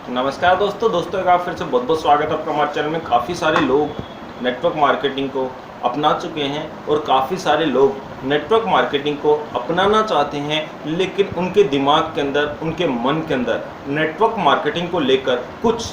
नमस्कार दोस्तों एक बार फिर से बहुत बहुत स्वागत है आपका हमारे चैनल में। काफ़ी सारे लोग नेटवर्क मार्केटिंग को अपना चुके हैं और काफ़ी सारे लोग नेटवर्क मार्केटिंग को अपनाना चाहते हैं, लेकिन उनके दिमाग के अंदर, उनके मन के अंदर नेटवर्क मार्केटिंग को लेकर कुछ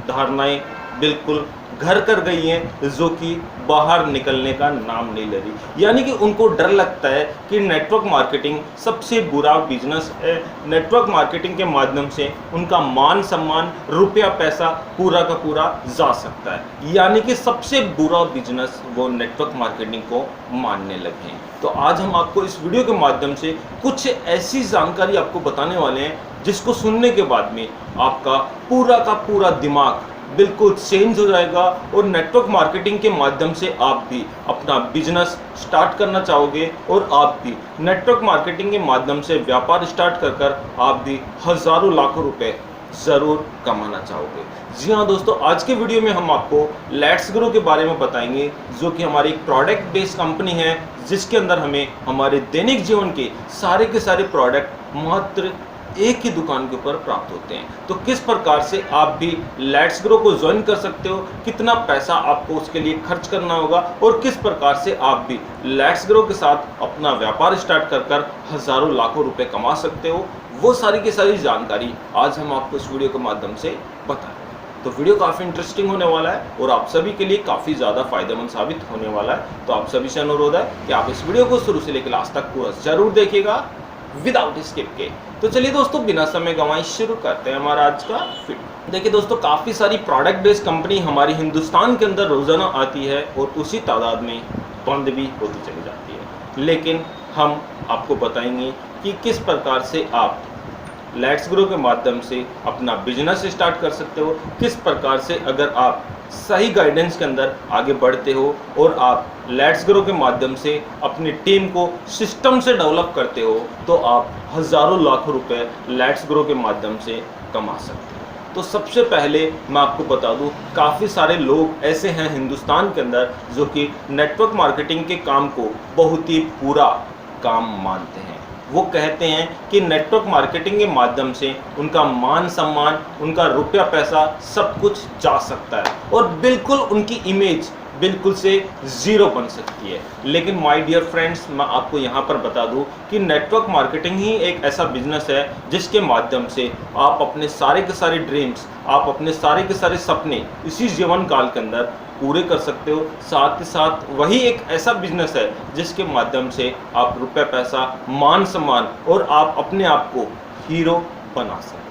धारणाएं बिल्कुल घर कर गई हैं, जो कि बाहर निकलने का नाम नहीं ले रही। यानी कि उनको डर लगता है कि नेटवर्क मार्केटिंग सबसे बुरा बिजनेस है। नेटवर्क मार्केटिंग के माध्यम से उनका मान सम्मान, रुपया पैसा पूरा का पूरा जा सकता है। यानी कि सबसे बुरा बिजनेस वो नेटवर्क मार्केटिंग को मानने लगे हैं। तो आज हम आपको इस वीडियो के माध्यम से कुछ ऐसी जानकारी आपको बताने वाले हैं जिसको सुनने के बाद में आपका पूरा का पूरा दिमाग बिल्कुल चेंज हो जाएगा और नेटवर्क मार्केटिंग के माध्यम से आप भी अपना बिजनेस स्टार्ट करना चाहोगे और आप भी नेटवर्क मार्केटिंग के माध्यम से व्यापार स्टार्ट कर आप भी हज़ारों लाखों रुपए ज़रूर कमाना चाहोगे। जी हाँ दोस्तों, आज के वीडियो में हम आपको लेट्स ग्रो के बारे में बताएंगे, जो कि हमारी एक प्रोडक्ट बेस्ड कंपनी है, जिसके अंदर हमें हमारे दैनिक जीवन के सारे प्रोडक्ट मात्र एक ही दुकान के ऊपर प्राप्त होते हैं। तो किस प्रकार से आप भी लेट्स ग्रो को ज्वाइन कर सकते हो, कितना पैसा आपको उसके लिए खर्च करना होगा और किस प्रकार से आप भी लेट्स ग्रो के साथ अपना व्यापार स्टार्ट कर हज़ारों लाखों रुपए कमा सकते हो, वो सारी की सारी जानकारी आज हम आपको इस वीडियो के माध्यम से बताएंगे। तो वीडियो काफ़ी इंटरेस्टिंग होने वाला है और आप सभी के लिए काफ़ी ज़्यादा फायदेमंद साबित होने वाला है। तो आप सभी से अनुरोध है कि आप इस वीडियो को शुरू से लेकर लास्ट तक पूरा जरूर देखिएगा विदाउट स्किप के। तो चलिए दोस्तों, बिना समय गंवाए शुरू करते हैं हमारा आज का वीडियो। देखिए दोस्तों, काफ़ी सारी प्रोडक्ट बेस्ड कंपनी हमारी हिंदुस्तान के अंदर रोज़ाना आती है और उसी तादाद में बंद भी होती चली जाती है। लेकिन हम आपको बताएंगे कि किस प्रकार से आप लेट्स ग्रो के माध्यम से अपना बिजनेस स्टार्ट कर सकते हो, किस प्रकार से अगर आप सही गाइडेंस के अंदर आगे बढ़ते हो और आप लेट्स ग्रो के माध्यम से अपनी टीम को सिस्टम से डेवलप करते हो, तो आप हज़ारों लाखों रुपए लेट्स ग्रो के माध्यम से कमा सकते हो। तो सबसे पहले मैं आपको बता दूं, काफ़ी सारे लोग ऐसे हैं हिंदुस्तान के अंदर जो कि नेटवर्क मार्केटिंग के काम को बहुत ही पूरा काम मानते हैं। वो कहते हैं कि नेटवर्क मार्केटिंग के माध्यम से उनका मान सम्मान, उनका रुपया पैसा सब कुछ जा सकता है और बिल्कुल उनकी इमेज बिल्कुल से ज़ीरो बन सकती है। लेकिन माय डियर फ्रेंड्स, मैं आपको यहाँ पर बता दूँ कि नेटवर्क मार्केटिंग ही एक ऐसा बिजनेस है जिसके माध्यम से आप अपने सारे के सारे ड्रीम्स, आप अपने सारे के सारे सपने इसी जीवन काल के अंदर पूरे कर सकते हो। साथ ही साथ वही एक ऐसा बिजनेस है जिसके माध्यम से आप रुपये पैसा, मान सम्मान और आप अपने आप को हीरो बना सकते हो।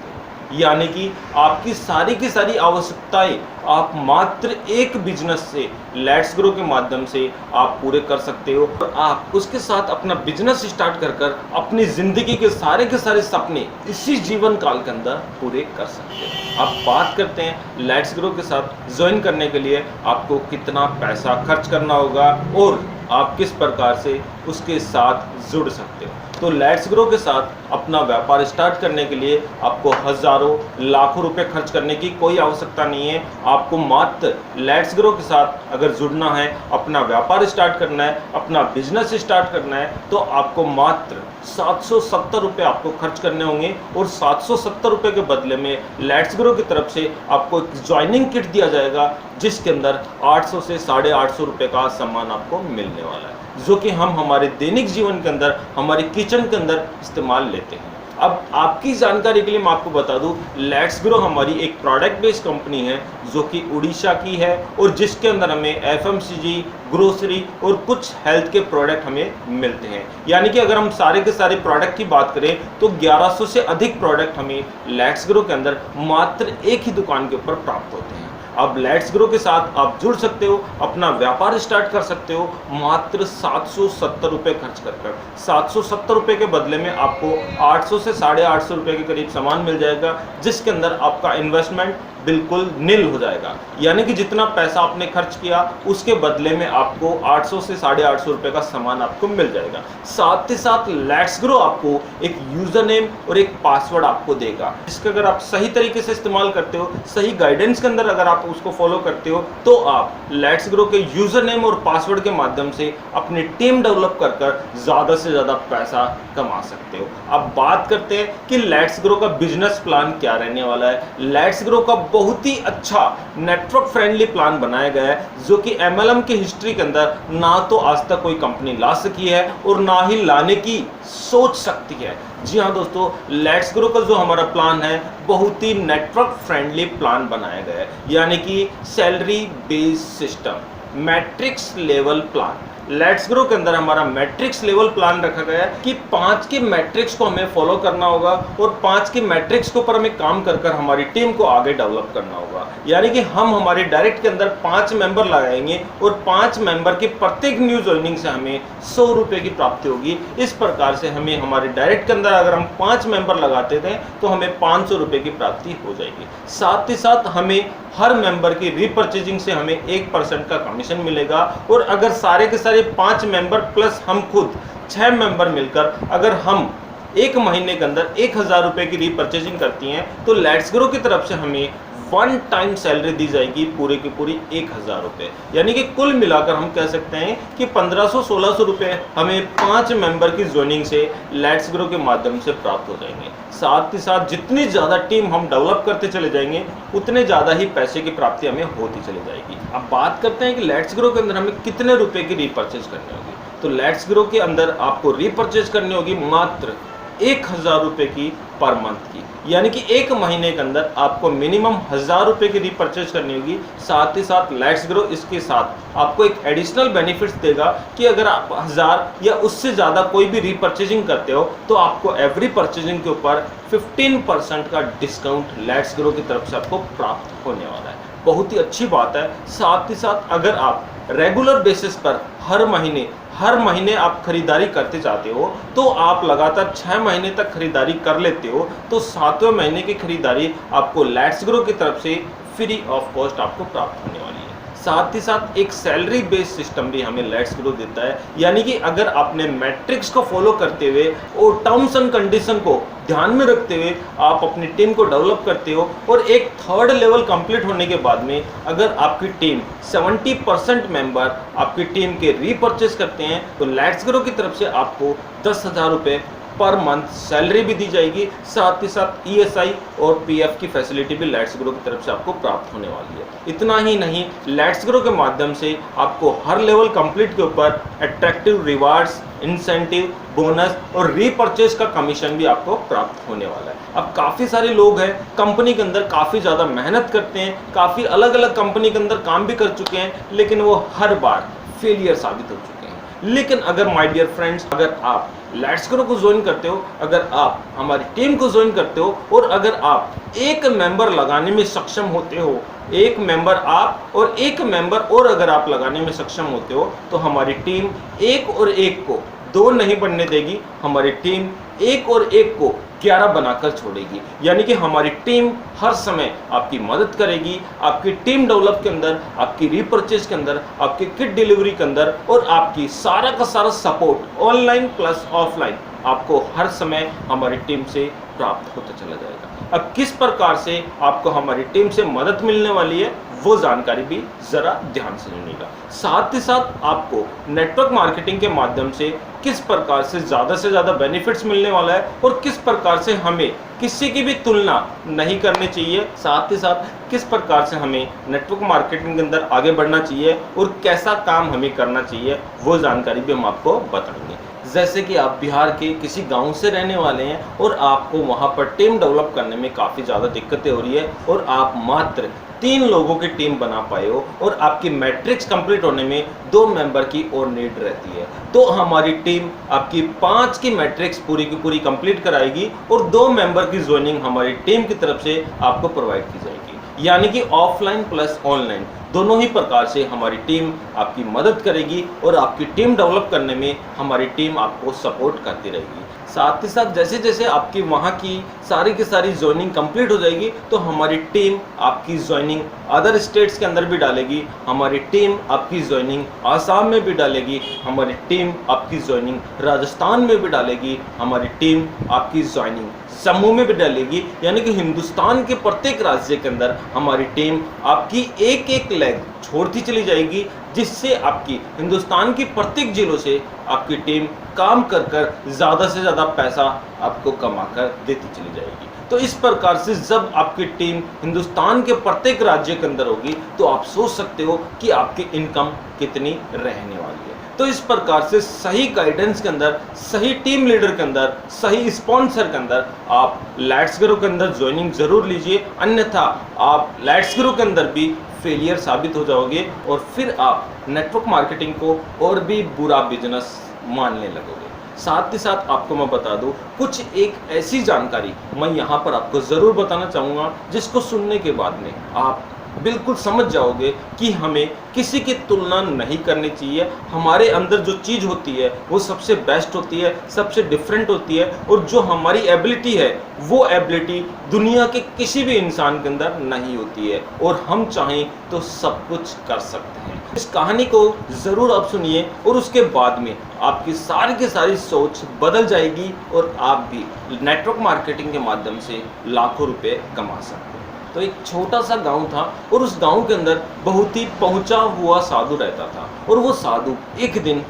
यानी कि आपकी सारी की सारी आवश्यकताएं आप मात्र एक बिजनेस से, लेट्स ग्रो के माध्यम से आप पूरे कर सकते हो और आप उसके साथ अपना बिजनेस स्टार्ट कर अपनी ज़िंदगी के सारे सपने इसी जीवन काल के अंदर पूरे कर सकते हो। अब बात करते हैं लेट्स ग्रो के साथ ज्वाइन करने के लिए आपको कितना पैसा खर्च करना होगा और आप किस प्रकार से उसके साथ जुड़ सकते हो। तो लेट्स ग्रो के साथ अपना व्यापार स्टार्ट करने के लिए आपको हज़ारों लाखों रुपए खर्च करने की कोई आवश्यकता नहीं है। आपको मात्र लेट्स ग्रो के साथ अगर जुड़ना है, अपना व्यापार स्टार्ट करना है, अपना बिजनेस स्टार्ट करना है, तो आपको मात्र 770 रुपये आपको खर्च करने होंगे और 770 रुपये के बदले में लेट्स ग्रो की तरफ से आपको एक ज्वाइनिंग किट दिया जाएगा, जिसके अंदर 800 से 850 रुपये का सामान आपको मिलने वाला है, जो कि हम हमारे दैनिक जीवन के अंदर, हमारे किचन के अंदर इस्तेमाल लेते हैं। अब आपकी जानकारी के लिए मैं आपको बता दूं, लेट्स ग्रो हमारी एक प्रोडक्ट बेस्ड कंपनी है जो कि उड़ीसा की है और जिसके अंदर हमें एफएमसीजी, ग्रोसरी और कुछ हेल्थ के प्रोडक्ट हमें मिलते हैं। यानी कि अगर हम सारे के सारे प्रोडक्ट की बात करें तो 1100 से अधिक प्रोडक्ट हमें लेट्स ग्रो के अंदर मात्र एक ही दुकान के ऊपर प्राप्त होते हैं। अब लेट्स ग्रो के साथ आप जुड़ सकते हो, अपना व्यापार स्टार्ट कर सकते हो मात्र 770 रुपये खर्च कर 770 रुपये के बदले में आपको 800 से 850 रुपये के करीब सामान मिल जाएगा, जिसके अंदर आपका इन्वेस्टमेंट बिल्कुल नील हो जाएगा। यानी कि जितना पैसा आपने खर्च किया उसके बदले में आपको 800 से 850 रुपए का सामान आपको मिल जाएगा। साथ ही साथ लेट्स ग्रो आपको एक यूजर नेम और एक पासवर्ड आपको देगा, इसका अगर आप सही तरीके से इस्तेमाल करते हो, सही गाइडेंस के अंदर अगर आप उसको फॉलो करते हो, तो आप लेट्स ग्रो के यूजर नेम और पासवर्ड के माध्यम से अपनी टीम डेवलप कर ज्यादा से ज्यादा पैसा कमा सकते हो। अब बात करते हैं कि लेट्स ग्रो का बिजनेस प्लान क्या रहने वाला है। लेट्स ग्रो का बहुत ही अच्छा नेटवर्क फ्रेंडली प्लान बनाया गया है, जो कि MLM की हिस्ट्री के अंदर ना तो आज तक कोई कंपनी ला सकी है और ना ही लाने की सोच सकती है। जी हाँ दोस्तों, लेट्स ग्रो का जो हमारा प्लान है बहुत ही नेटवर्क फ्रेंडली प्लान बनाया गया है, यानी कि salary based system, matrix level plan. Let's grow के अंदर हमारा मैट्रिक्स लेवल प्लान रखा गया है कि 5 के मैट्रिक्स को हमें फॉलो करना होगा और 5 के मैट्रिक्स के ऊपर हमें काम कर हमारी टीम को आगे डेवलप करना होगा। यानी कि हम हमारे डायरेक्ट के अंदर 5 मेंबर लगाएंगे और 5 मेंबर की प्रत्येक न्यू ज्वाइनिंग से हमें 100 रुपए की प्राप्ति होगी। इस प्रकार से हमें हमारे डायरेक्ट के अंदर अगर हम 5 मेंबर लगाते थे तो हमें 500 रुपए की प्राप्ति हो जाएगी। साथ ही साथ हमें हर मेंबर की रीपर्चेजिंग से हमें 1% का कमीशन मिलेगा। और अगर सारे के सारे 5 मेंबर प्लस हम खुद 6 मेंबर मिलकर अगर हम एक महीने के अंदर 1000 रुपए की रीपर्चेजिंग करती हैं तो लेट्स ग्रो की तरफ से हमें 1 टाइम सैलरी दी जाएगी पूरी की पूरी 1000 रुपए। यानी कि कुल मिलाकर हम कह सकते हैं कि 1500-1600 रुपए हमें 5 मेंबर की ज्वाइनिंग से लेट्स ग्रो के माध्यम से प्राप्त हो जाएंगे। साथ ही साथ जितनी ज़्यादा टीम हम डेवलप करते चले जाएंगे उतने ज़्यादा ही पैसे की प्राप्ति हमें होती चली जाएगी। अब बात करते हैं कि लेट्स ग्रो के अंदर हमें कितने रुपए की रीपर्चेज करनी होगी। तो लेट्स ग्रो के अंदर आपको रीपर्चेज करनी होगी मात्र 1000 रुपए की पर मंथ की, यानी कि एक महीने के अंदर आपको मिनिमम 1000 रुपए की रीपर्चेज करनी होगी। साथ ही साथ लेट्स ग्रो इसके साथ आपको एक एडिशनल बेनिफिट्स देगा कि अगर आप 1000 या उससे ज़्यादा कोई भी रीपर्चेजिंग करते हो तो आपको एवरी परचेजिंग के ऊपर 15% का डिस्काउंट लेट्स ग्रो की तरफ से आपको प्राप्त होने वाला है। बहुत ही अच्छी बात है। साथ ही साथ अगर आप रेगुलर बेसिस पर हर महीने आप खरीदारी करते जाते हो तो आप लगातार 6 महीने तक खरीदारी कर लेते हो तो 7वें महीने की खरीदारी आपको लेट्स ग्रो की तरफ से फ्री ऑफ कॉस्ट आपको प्राप्त होने वाली है। साथ ही साथ एक सैलरी बेस्ड सिस्टम भी हमें लेट्स ग्रो देता है, यानी कि अगर आपने मैट्रिक्स को फॉलो करते हुए और टर्म्स एंड कंडीशन को ध्यान में रखते हुए आप अपनी टीम को डेवलप करते हो और एक 3rd लेवल कंप्लीट होने के बाद में अगर आपकी टीम 70% मेंबर आपकी टीम के रीपर्चेस करते हैं तो लेट्स ग्रो की तरफ से आपको 10,000 रुपये पर मंथ सैलरी भी दी जाएगी। साथ ही साथ ESI और PF की फैसिलिटी भी लेट्स ग्रो की तरफ से आपको प्राप्त होने वाली है। इतना ही नहीं, लेट्स ग्रो के माध्यम से आपको हर लेवल कंप्लीट के ऊपर अट्रैक्टिव रिवार्ड्स, इंसेंटिव, बोनस और रीपर्चेज का कमीशन भी आपको प्राप्त होने वाला है। अब काफ़ी सारे लोग हैं कंपनी के अंदर काफ़ी ज़्यादा मेहनत करते हैं, काफ़ी अलग अलग कंपनी के अंदर काम भी कर चुके हैं, लेकिन वो हर बार फेलियर साबित हो चुके हैं। लेकिन अगर माय डियर फ्रेंड्स, अगर आप लेट्स ग्रो को ज्वाइन करते हो, अगर आप हमारी टीम को ज्वाइन करते हो और अगर आप एक मेंबर लगाने में सक्षम होते हो, एक मेंबर आप और एक मेंबर और अगर आप लगाने में सक्षम होते हो तो हमारी टीम एक और एक को 2 नहीं बनने देगी। हमारी टीम एक और एक को 11 बनाकर छोड़ेगी। यानी कि हमारी टीम हर समय आपकी मदद करेगी, आपकी टीम डेवलप के अंदर, आपकी रीपर्चेज के अंदर, आपकी किट डिलीवरी के अंदर और आपकी सारा का सारा सपोर्ट ऑनलाइन प्लस ऑफलाइन आपको हर समय हमारी टीम से प्राप्त होता चला जाएगा। अब किस प्रकार से आपको हमारी टीम से मदद मिलने वाली है वो जानकारी भी जरा ध्यान से सुनिएगा। साथ ही साथ आपको नेटवर्क मार्केटिंग के माध्यम से किस प्रकार से ज़्यादा बेनिफिट्स मिलने वाला है और किस प्रकार से हमें किसी की भी तुलना नहीं करनी चाहिए। साथ ही साथ किस प्रकार से हमें नेटवर्क मार्केटिंग के अंदर आगे बढ़ना चाहिए और कैसा काम हमें करना चाहिए वो जानकारी भी हम आपको बताएंगे। जैसे कि आप बिहार के किसी गांव से रहने वाले हैं और आपको वहां पर टीम डेवलप करने में काफ़ी ज़्यादा दिक्कतें हो रही है और आप मात्र 3 लोगों की टीम बना पाए हो और आपकी मैट्रिक्स कंप्लीट होने में 2 मेंबर की और नीड रहती है, तो हमारी टीम आपकी 5 की मैट्रिक्स पूरी की पूरी कंप्लीट कराएगी और 2 मेंबर की ज्वाइनिंग हमारी टीम की तरफ से आपको प्रोवाइड की जाएगी। यानी कि ऑफलाइन प्लस ऑनलाइन दोनों ही प्रकार से हमारी टीम आपकी मदद करेगी और आपकी टीम डेवलप करने में हमारी टीम आपको सपोर्ट करती रहेगी। साथ ही साथ जैसे जैसे आपकी वहाँ की सारी की सारी ज्वाइनिंग कंप्लीट हो जाएगी तो हमारी टीम आपकी ज्वाइनिंग अदर स्टेट्स के अंदर भी डालेगी, हमारी टीम आपकी ज्वाइनिंग आसाम में भी डालेगी, हमारी टीम आपकी ज्वाइनिंग राजस्थान में भी डालेगी, हमारी टीम आपकी ज्वाइनिंग जम्मू में भी डालेगी। यानी कि हिंदुस्तान के प्रत्येक राज्य के अंदर हमारी टीम आपकी एक एक लेग छोड़ती चली जाएगी, जिससे आपकी हिंदुस्तान की प्रत्येक जिलों से आपकी टीम काम कर कर ज़्यादा से ज़्यादा पैसा आपको कमा कर देती चली जाएगी। तो इस प्रकार से जब आपकी टीम हिंदुस्तान के प्रत्येक राज्य के अंदर होगी तो आप सोच सकते हो कि आपकी इनकम कितनी रहने वाली है। तो इस प्रकार से सही गाइडेंस के अंदर, सही टीम लीडर के अंदर, सही स्पॉन्सर के अंदर आप लेट्स ग्रो के अंदर ज्वाइनिंग जरूर लीजिए, अन्यथा आप लेट्स ग्रो के अंदर भी फेलियर साबित हो जाओगे और फिर आप नेटवर्क मार्केटिंग को और भी बुरा बिजनेस मानने लगोगे। साथ ही साथ आपको मैं बता दूं कुछ एक ऐसी जानकारी मैं यहाँ पर आपको ज़रूर बताना चाहूँगा जिसको सुनने के बाद में आप बिल्कुल समझ जाओगे कि हमें किसी की तुलना नहीं करनी चाहिए। हमारे अंदर जो चीज़ होती है वो सबसे बेस्ट होती है, सबसे डिफरेंट होती है, और जो हमारी एबिलिटी है वो एबिलिटी दुनिया के किसी भी इंसान के अंदर नहीं होती है, और हम चाहें तो सब कुछ कर सकते हैं। इस कहानी को ज़रूर आप सुनिए और उसके बाद में आपकी सारी की सारी सोच बदल जाएगी और आप भी नेटवर्क मार्केटिंग के माध्यम से लाखों रुपए कमा सकते हैं। तो एक छोटा सा गांव था और उस गांव के अंदर बहुत ही पहुंचा हुआ साधु रहता था, और वो साधु एक दिन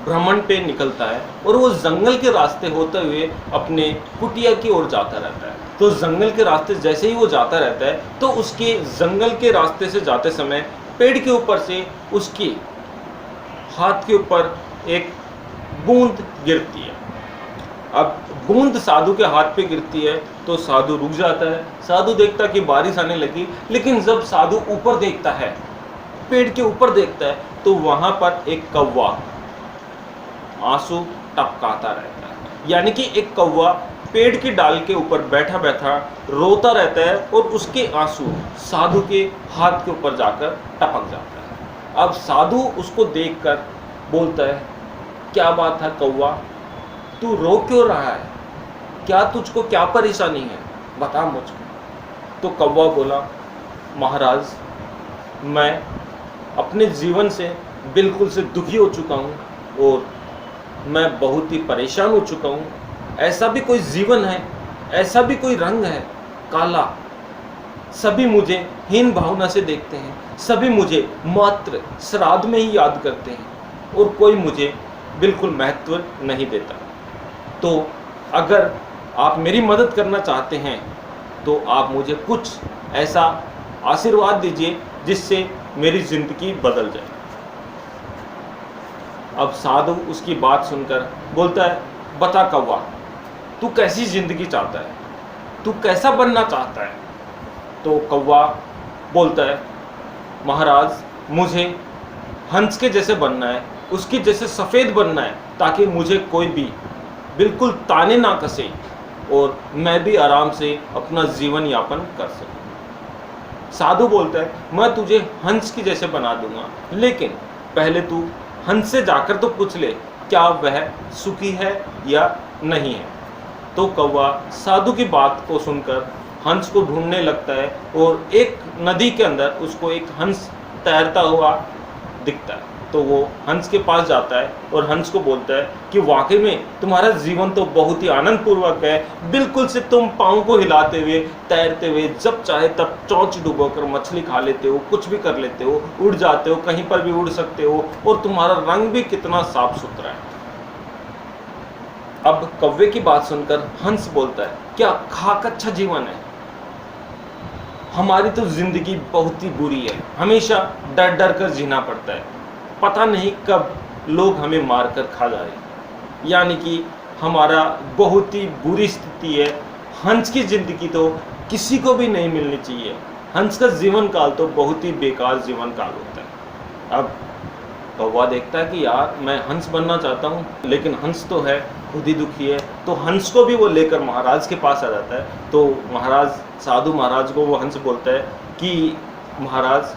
भ्रमण पे निकलता है और वो जंगल के रास्ते होते हुए अपने कुटिया की ओर जाता रहता है। तो जंगल के रास्ते जैसे ही वो जाता रहता है तो उसके जंगल के रास्ते से जाते समय पेड़ के ऊपर से उसके हाथ के ऊपर एक बूंद गिरती है। अब बूंद साधु के हाथ पे गिरती है तो साधु रुक जाता है। साधु देखता कि बारिश आने लगी, लेकिन जब साधु ऊपर देखता है, पेड़ के ऊपर देखता है, तो वहां पर एक कौवा आंसू टपकाता रहता है। यानी कि एक कौवा पेड़ की डाल के ऊपर बैठा बैठा रोता रहता है और उसके आंसू साधु के हाथ के ऊपर जाकर टपक जाता है। अब साधु उसको देखकर बोलता है, क्या बात है कौवा, तू रो क्यों रहा है? क्या तुझको क्या परेशानी है, बता मुझको। तो कौवा बोला, महाराज मैं अपने जीवन से बिल्कुल से दुखी हो चुका हूँ और मैं बहुत ही परेशान हो चुका हूँ। ऐसा भी कोई जीवन है, ऐसा भी कोई रंग है काला। सभी मुझे हीन भावना से देखते हैं, सभी मुझे मात्र श्राद्ध में ही याद करते हैं और कोई मुझे बिल्कुल महत्व नहीं देता। तो अगर आप मेरी मदद करना चाहते हैं तो आप मुझे कुछ ऐसा आशीर्वाद दीजिए जिससे मेरी ज़िंदगी बदल जाए। अब साधु उसकी बात सुनकर बोलता है, बता कौवा, तू कैसी ज़िंदगी चाहता है, तू कैसा बनना चाहता है? तो कौवा बोलता है, महाराज मुझे हंस के जैसे बनना है, उसके जैसे सफ़ेद बनना है, ताकि मुझे कोई भी बिल्कुल ताने ना कसे और मैं भी आराम से अपना जीवन यापन कर सकूं। साधु बोलता है, मैं तुझे हंस की जैसे बना दूंगा, लेकिन पहले तू हंस से जाकर तो पूछ ले क्या वह सुखी है या नहीं है। तो कौवा साधु की बात को सुनकर हंस को ढूंढने लगता है और एक नदी के अंदर उसको एक हंस तैरता हुआ दिखता है। तो वो हंस के पास जाता है और हंस को बोलता है कि वाकई में तुम्हारा जीवन तो बहुत ही आनंद पूर्वक है, बिल्कुल से तुम पाँव को हिलाते हुए, तैरते हुए, जब चाहे तब चोंच डुबोकर मछली खा लेते हो, कुछ भी कर लेते हो, उड़ जाते हो, कहीं पर भी उड़ सकते हो, और तुम्हारा रंग भी कितना साफ सुथरा है। अब कौवे की बात सुनकर हंस बोलता है, क्या खाक अच्छा जीवन है, हमारी तो जिंदगी बहुत ही बुरी है, हमेशा डर डर कर जीना पड़ता है, पता नहीं कब लोग हमें मार कर खा जाए। यानी कि हमारा बहुत ही बुरी स्थिति है। हंस की ज़िंदगी तो किसी को भी नहीं मिलनी चाहिए। हंस का जीवन काल तो बहुत ही बेकार जीवन काल होता है। अब कौवा देखता है कि यार मैं हंस बनना चाहता हूँ, लेकिन हंस तो है खुद ही दुखी है। तो हंस को भी वो लेकर महाराज के पास आ जाता है। तो महाराज, साधु महाराज को वो हंस बोलता है कि महाराज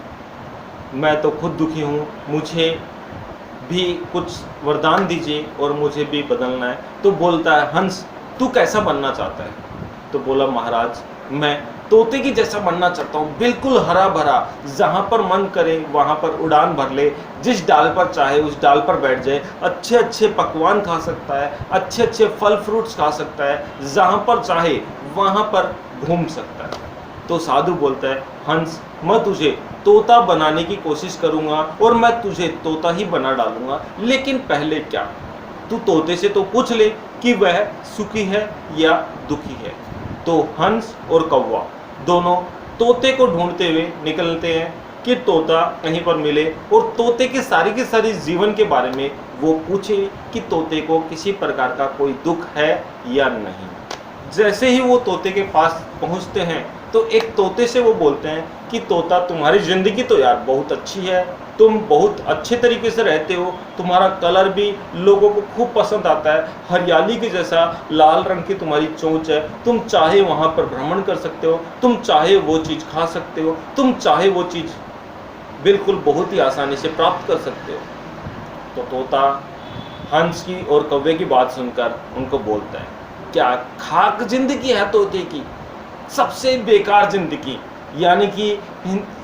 मैं तो खुद दुखी हूँ, मुझे भी कुछ वरदान दीजिए और मुझे भी बदलना है। तो बोलता है हंस, तू कैसा बनना चाहता है? तो बोला महाराज, मैं तोते की जैसा बनना चाहता हूँ, बिल्कुल हरा भरा, जहाँ पर मन करे वहाँ पर उड़ान भर ले, जिस डाल पर चाहे उस डाल पर बैठ जाए, अच्छे अच्छे पकवान खा सकता है, अच्छे अच्छे फल फ्रूट्स खा सकता है, जहाँ पर चाहे वहाँ पर घूम सकता है। तो साधु बोलता है हंस, मैं तुझे तोता बनाने की कोशिश करूँगा और मैं तुझे तोता ही बना डालूंगा, लेकिन पहले क्या, तू तोते से तो पूछ ले कि वह सुखी है या दुखी है। तो हंस और कौवा दोनों तोते को ढूंढते हुए निकलते हैं कि तोता कहीं पर मिले और तोते की सारी जीवन के बारे में वो पूछे कि तोते को किसी प्रकार का कोई दुख है या नहीं। जैसे ही वो तोते के पास पहुंचते हैं तो एक तोते से वो बोलते हैं कि तोता, तुम्हारी ज़िंदगी तो यार बहुत अच्छी है, तुम बहुत अच्छे तरीके से रहते हो, तुम्हारा कलर भी लोगों को खूब पसंद आता है, हरियाली के जैसा लाल रंग की तुम्हारी चोंच है, तुम चाहे वहाँ पर भ्रमण कर सकते हो, तुम चाहे वो चीज़ खा सकते हो, तुम चाहे वो चीज़ बिल्कुल बहुत ही आसानी से प्राप्त कर सकते हो। तो तोता हंस की और कौवे की बात सुनकर उनको बोलता है, क्या खाक जिंदगी है तोते की, सबसे बेकार जिंदगी, यानी कि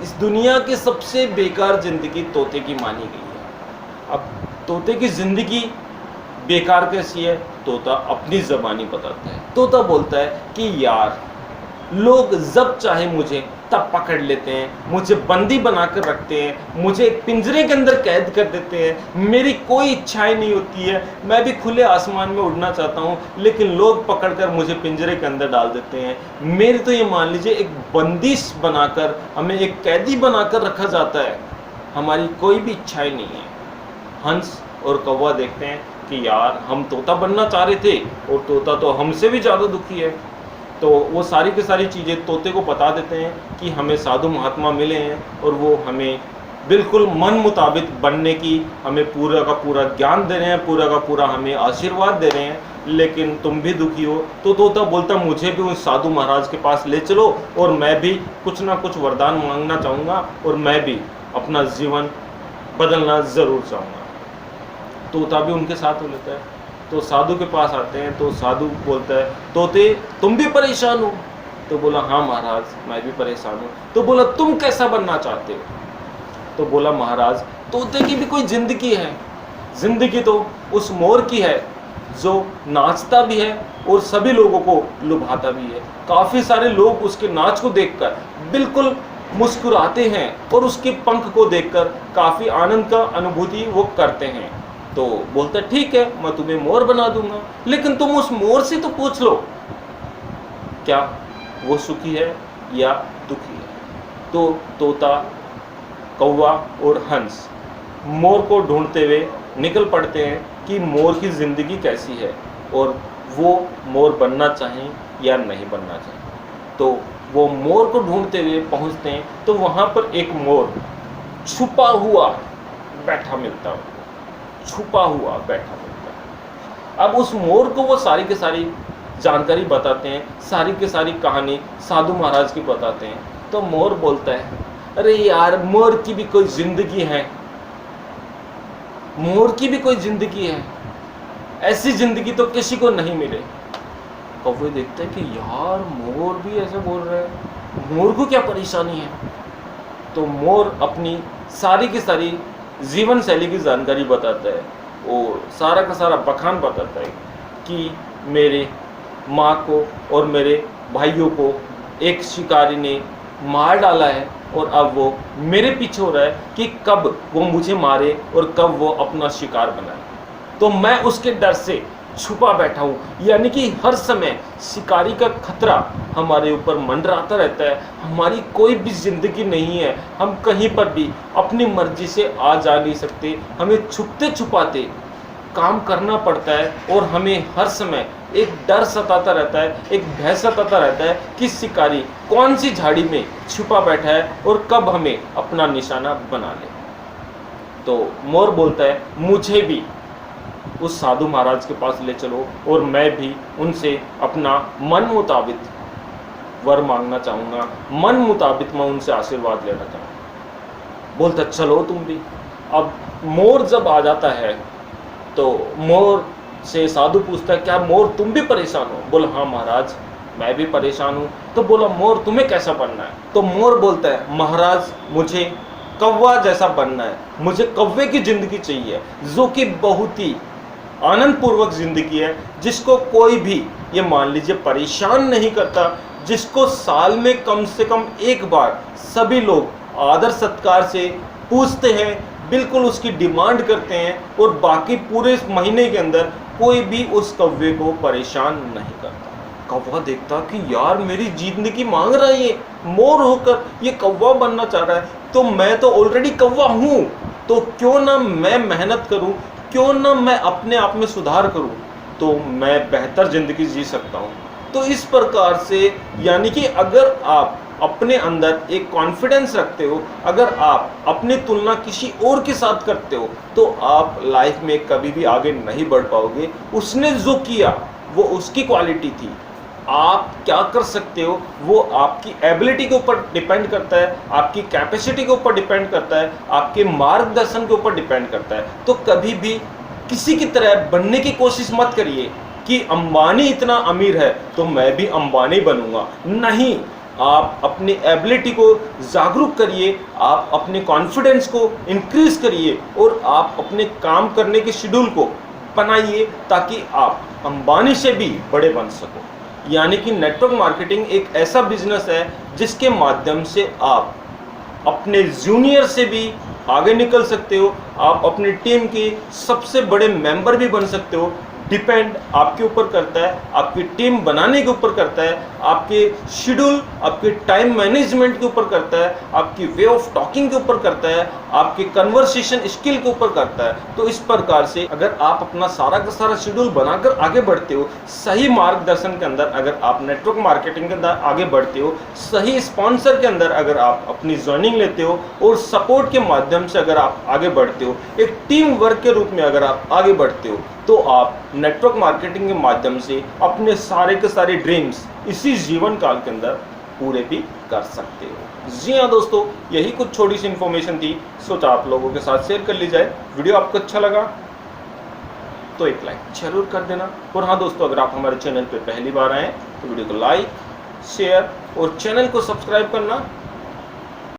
इस दुनिया की सबसे बेकार जिंदगी तोते की मानी गई है। अब तोते की जिंदगी बेकार कैसी है, तोता अपनी ज़बानी बताता है। तोता बोलता है कि यार, लोग जब चाहे मुझे तब पकड़ लेते हैं, मुझे बंदी बनाकर रखते हैं, मुझे एक पिंजरे के अंदर कैद कर देते हैं, मेरी कोई इच्छाएं नहीं होती है, मैं भी खुले आसमान में उड़ना चाहता हूँ, लेकिन लोग पकड़कर मुझे पिंजरे के अंदर डाल देते हैं। मेरी तो ये मान लीजिए एक बंदिश बनाकर, हमें एक कैदी बनाकर रखा जाता है, हमारी कोई भी इच्छाएं नहीं है। हंस और कौवा देखते हैं कि यार, हम तोता बनना चाह रहे थे और तोता तो हमसे भी ज़्यादा दुखी है। तो वो सारी की सारी चीज़ें तोते को बता देते हैं कि हमें साधु महात्मा मिले हैं और वो हमें बिल्कुल मन मुताबिक बनने की हमें पूरा का पूरा ज्ञान दे रहे हैं, पूरा का पूरा हमें आशीर्वाद दे रहे हैं, लेकिन तुम भी दुखी हो। तो तोता बोलता, मुझे भी उस साधु महाराज के पास ले चलो और मैं भी कुछ ना कुछ वरदान मांगना चाहूँगा और मैं भी अपना जीवन बदलना ज़रूर चाहूँगा। तोता भी उनके साथ हो लेता है। तो साधु के पास आते हैं तो साधु बोलता है, तोते तुम भी परेशान हो? तो बोला, हाँ महाराज, मैं भी परेशान हूँ। तो बोला, तुम कैसा बनना चाहते हो? तो बोला, महाराज, तोते की भी कोई जिंदगी है, जिंदगी तो उस मोर की है जो नाचता भी है और सभी लोगों को लुभाता भी है। काफ़ी सारे लोग उसके नाच को देखकर बिल्कुल मुस्कुराते हैं और उसके पंख को देखकर काफ़ी आनंद का अनुभूति वो करते हैं। तो बोलता है, ठीक है, मैं तुम्हें मोर बना दूंगा, लेकिन तुम उस मोर से तो पूछ लो क्या वो सुखी है या दुखी है। तो तोता, कौवा और हंस मोर को ढूंढते हुए निकल पड़ते हैं कि मोर की ज़िंदगी कैसी है और वो मोर बनना चाहें या नहीं बनना चाहें। तो वो मोर को ढूंढते हुए पहुंचते हैं तो वहाँ पर एक मोर छुपा हुआ बैठा मिलता है, छुपा हुआ बैठा मिलता है। अब उस मोर को वो सारी की सारी जानकारी बताते हैं, सारी की सारी कहानी साधु महाराज की बताते हैं। तो मोर बोलता है, अरे यार, मोर की भी कोई जिंदगी है, मोर की भी कोई जिंदगी है, ऐसी जिंदगी तो किसी को नहीं मिले। कौवे देखते हैं कि यार, मोर भी ऐसे बोल रहे हैं, मोर को क्या परेशानी है। तो मोर अपनी सारी की सारी जीवन शैली की जानकारी बताता है और सारा का सारा बखान बताता है कि मेरे माँ को और मेरे भाइयों को एक शिकारी ने मार डाला है और अब वो मेरे पीछे हो रहा है कि कब वो मुझे मारे और कब वो अपना शिकार बनाए। तो मैं उसके डर से छुपा बैठा हूँ, यानी कि हर समय शिकारी का खतरा हमारे ऊपर मंडराता रहता है। हमारी कोई भी जिंदगी नहीं है, हम कहीं पर भी अपनी मर्जी से आ जा नहीं सकते, हमें छुपते छुपाते काम करना पड़ता है और हमें हर समय एक डर सताता रहता है, एक भय सताता रहता है कि शिकारी कौन सी झाड़ी में छुपा बैठा है और कब हमें अपना निशाना बना ले। तो मोर बोलता है, मुझे भी उस साधु महाराज के पास ले चलो और मैं भी उनसे अपना मन मुताबिक वर मांगना चाहूँगा, मन मुताबिक मैं उनसे आशीर्वाद लेना चाहूँगा। बोलता चलो तुम भी। अब मोर जब आ जाता है तो मोर से साधु पूछता है क्या मोर तुम भी परेशान हो? बोला हाँ महाराज मैं भी परेशान हूँ। तो बोला मोर तुम्हें कैसा बनना है? तो मोर बोलता है महाराज मुझे कौवा जैसा बनना है, मुझे कौवे की जिंदगी चाहिए जो कि बहुत ही आनंद पूर्वक जिंदगी है, जिसको कोई भी ये मान लीजिए परेशान नहीं करता, जिसको साल में कम से कम एक बार सभी लोग आदर सत्कार से पूछते हैं, बिल्कुल उसकी डिमांड करते हैं, और बाकी पूरे महीने के अंदर कोई भी उस कौवे को परेशान नहीं करता। कौवा देखता कि यार मेरी जिंदगी मांग रहा है, ये मोर होकर ये कौवा बनना चाह रहा है, तो मैं तो ऑलरेडी कौवा हूँ, तो क्यों ना मैं मेहनत करूँ, क्यों ना मैं अपने आप में सुधार करूँ, तो मैं बेहतर जिंदगी जी सकता हूँ। तो इस प्रकार से यानी कि अगर आप अपने अंदर एक कॉन्फिडेंस रखते हो, अगर आप अपनी तुलना किसी और के साथ करते हो, तो आप लाइफ में कभी भी आगे नहीं बढ़ पाओगे। उसने जो किया वो उसकी क्वालिटी थी, आप क्या कर सकते हो वो आपकी एबिलिटी के ऊपर डिपेंड करता है, आपकी कैपेसिटी के ऊपर डिपेंड करता है, आपके मार्गदर्शन के ऊपर डिपेंड करता है। तो कभी भी किसी की तरह बनने की कोशिश मत करिए कि अंबानी इतना अमीर है तो मैं भी अंबानी बनूंगा, नहीं। आप अपनी एबिलिटी को जागरूक करिए, आप अपने कॉन्फिडेंस को इंक्रीज करिए, और आप अपने काम करने के शेड्यूल को बनाइए ताकि आप अंबानी से भी बड़े बन सको। यानी कि नेटवर्क मार्केटिंग एक ऐसा बिजनेस है जिसके माध्यम से आप अपने जूनियर से भी आगे निकल सकते हो, आप अपनी टीम के सबसे बड़े मेंबर भी बन सकते हो। डिपेंड आपके ऊपर करता है, आपकी टीम बनाने के ऊपर करता है, आपके शेड्यूल, आपके टाइम मैनेजमेंट के ऊपर करता है, आपकी वे ऑफ टॉकिंग के ऊपर करता है, आपके कन्वर्सेशन स्किल के ऊपर करता है। तो इस प्रकार से अगर आप अपना सारा का सारा शेड्यूल बनाकर आगे बढ़ते हो, सही मार्गदर्शन के अंदर अगर आप नेटवर्क मार्केटिंग के अंदर आगे बढ़ते हो, सही स्पॉन्सर के अंदर अगर आप अपनी ज्वाइनिंग लेते हो, और सपोर्ट के माध्यम से अगर आप आगे बढ़ते हो, एक टीम वर्क के रूप में अगर आप आगे बढ़ते हो, तो आप नेटवर्क मार्केटिंग के माध्यम से अपने सारे के सारे ड्रीम्स इसी जीवन काल के अंदर पूरे भी कर सकते हो। जी हाँ दोस्तों, यही कुछ छोटी सी इन्फॉर्मेशन थी, सोचा आप लोगों के साथ शेयर कर ली जाए। वीडियो आपको अच्छा लगा तो एक लाइक जरूर कर देना, और हाँ दोस्तों, अगर आप हमारे चैनल पे पहली बार आए तो वीडियो को लाइक, शेयर और चैनल को सब्सक्राइब करना